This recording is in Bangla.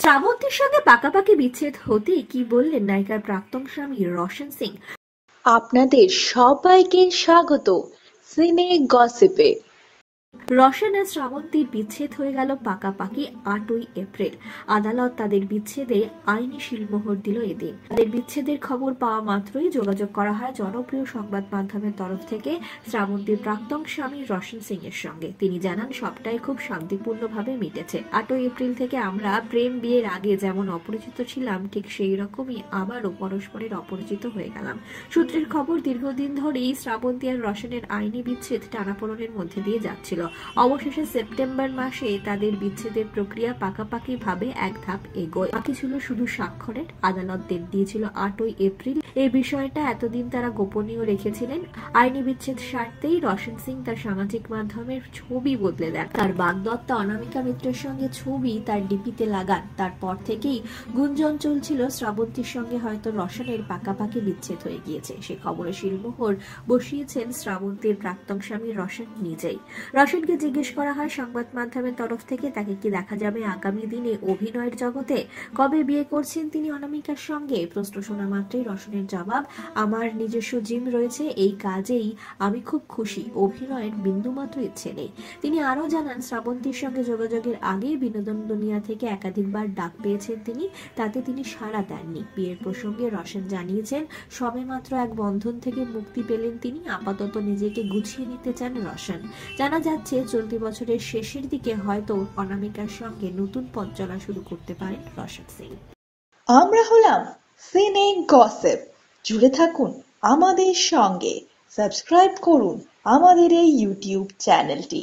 শ্রাবন্তীর সঙ্গে পাকাপাকি বিচ্ছেদ হতেই কি বললেন নায়িকার প্রাক্তন স্বামী রোশন সিং। আপনাদের সবাইকে স্বাগত সিনে গসিপে। রোশন আর শ্রাবন্তীর বিচ্ছেদ হয়ে গেল পাকাপাকি 8ই এপ্রিল। আদালত তাদের বিচ্ছেদে আইনি শিলমোহর দিল এদিন। তাদের বিচ্ছেদের খবর পাওয়া মাত্রই যোগাযোগ করা হয় জনপ্রিয় সংবাদ মাধ্যমের তরফ থেকে শ্রাবন্তীর প্রাক্তন স্বামী রোশন সিং এর সঙ্গে। তিনি জানান সবটাই খুব শান্তিপূর্ণভাবে মিটেছে। 8ই এপ্রিল থেকে আমরা প্রেম বিয়ের আগে যেমন অপরিচিত ছিলাম ঠিক সেই রকমই আবারও পরস্পরের অপরিচিত হয়ে গেলাম। সূত্রের খবর, দীর্ঘদিন ধরেই শ্রাবন্তী আর রোশনের আইনি বিচ্ছেদ টানাপোড়েনের মধ্যে দিয়ে যাচ্ছিল। অবশেষে সেপ্টেম্বর মাসে তাদের বিচ্ছেদের প্রক্রিয়া পাকাপাকি ভাবে এক ধাপ এগোয়। বাকি ছিল শুধু স্বাক্ষরের। আদালত ডেট দিয়েছিল 8ই এপ্রিল। এই বিষয়টা এতদিন তারা গোপনীয় রেখেছিলেন। আইনি বিচ্ছেদ সারতেই রোশন সিং তার সামাজিক মাধ্যমের ছবি বদলে দেন। তার বাগদত্তা অনামিকা মিত্রের সঙ্গে ছবি তার ডিপিতে লাগান। তারপর থেকেই গুঞ্জন চলছিল শ্রাবন্তীর সঙ্গে হয়তো রোশনের পাকাপাকি বিচ্ছেদ হয়ে গিয়েছে। সে খবরে শিলমোহর বসিয়েছেন শ্রাবন্তীর প্রাক্তন স্বামী রোশন নিজেই। রোশনকে জিজ্ঞেস করা হয় সংবাদ মাধ্যমের তরফ থেকে তাকে কি দেখা যাবে আগামী দিনে অভিনয়ের জগতে, কবে বিয়ে করছেন তিনি অনামিকার সঙ্গে। প্রশ্ন শোনা মাত্রই রোশনের জবাব, আমার নিজস্ব জিম রয়েছে, এই কাজেই আমি খুব খুশি, অভিনয়ের বিন্দুমাত্র ইচ্ছে নেই। তিনি আরো জানান শ্রাবন্তীর সঙ্গে যোগাযোগের আগেই বিনোদন দুনিয়া থেকে একাধিকবার ডাক পেয়েছেন তিনি, তাতে তিনি সাড়া দেননি। বিয়ের প্রসঙ্গে রোশন জানিয়েছেন সবেমাত্র এক বন্ধন থেকে মুক্তি পেলেন তিনি, আপাতত নিজেকে গুছিয়ে নিতে চান রোশন। জানা যাচ্ছে চলতি বছরের শেষের দিকে হয়তো অনামিকার সঙ্গে নতুন পথ চলা শুরু করতে পারেন রোশন সিং। আমরা হলাম সিনে গসিপ। জুড়ে থাকুন আমাদের সঙ্গে, সাবস্ক্রাইব করুন আমাদের এই ইউটিউব চ্যানেলটি।